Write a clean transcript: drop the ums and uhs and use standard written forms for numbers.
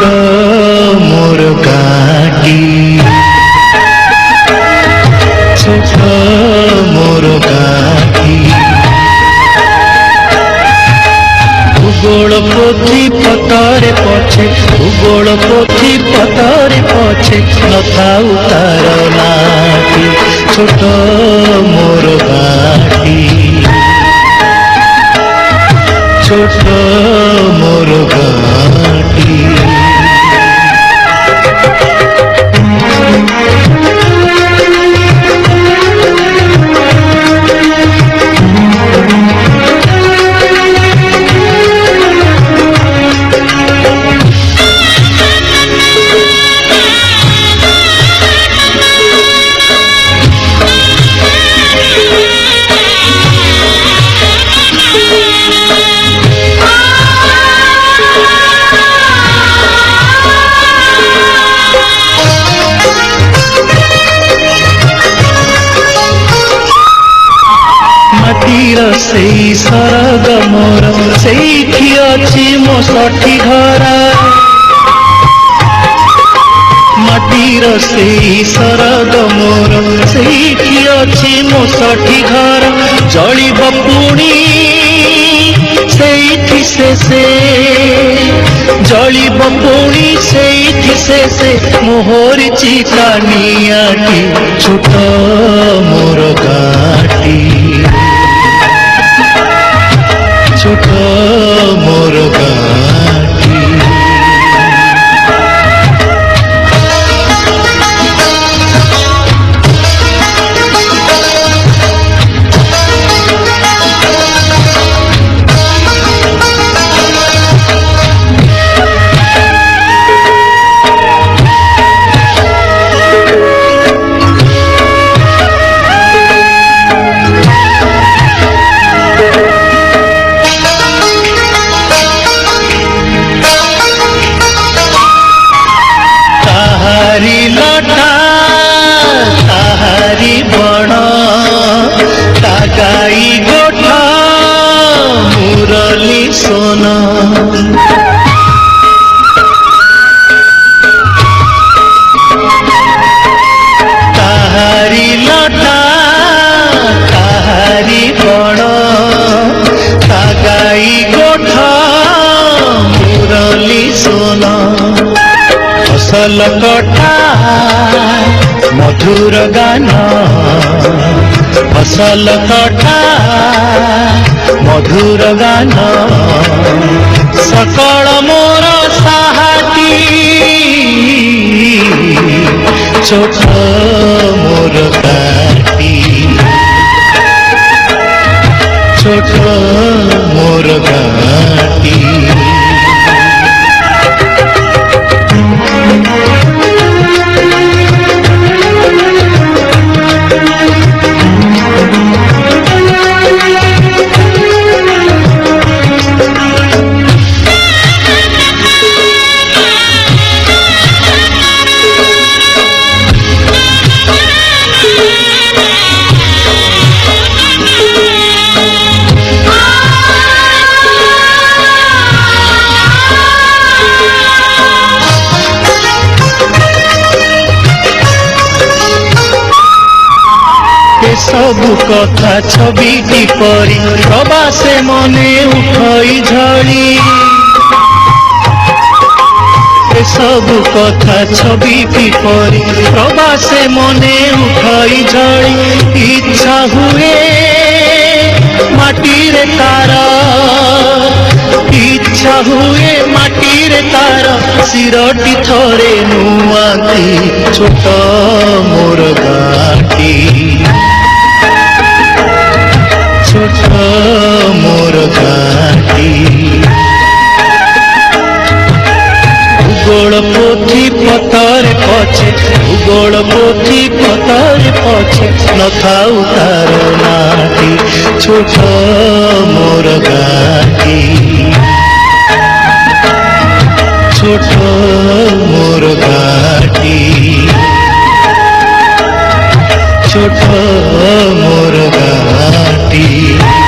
मोर गाटी छोट मोर गाटी भूगोल पोथी पतरे पछे भूगोल पोथी पतरे पछे नथाउ तार नाटी छोट मोर गाटी छोट मोर गाटी सेई सरग मोर सेठी अछि मो सठी घर माटीर सेई सरग मोर सेठी अछि मो सठी घर जलिब पुणी सेठी से जलिब पुणी सेठी से मोहर चिता नियाटी छोट मोर गाटी छोट मोर गाटी ताहारी बण तागाई गोठा मुरली सोन ताहारी लटा ताहारी बण तागाई गोठा मुरली सोन फसल कटा मधुर गान फसल कटा मधुर गान सकल मोर साहाती छोट मोर गाटी छोट मोर गाटी सबु कथा छवि परी प्रवासे मने उठई झड़ी सबु कथा छवि परी प्रवासे मने उठई झड़ी इच्छा हुए माटी रे तार इच्छा हुए माटी रे तार सिरटी थरे नुआती छोट मोर गाटी छोट मोर गाटी भूगोल पोथी पतरे पछे भूगोल पोथी पतरे पछे नथाउ तार नाटी छोट मोर गाटी छोट मोर गाटी छोट मोर गाटी।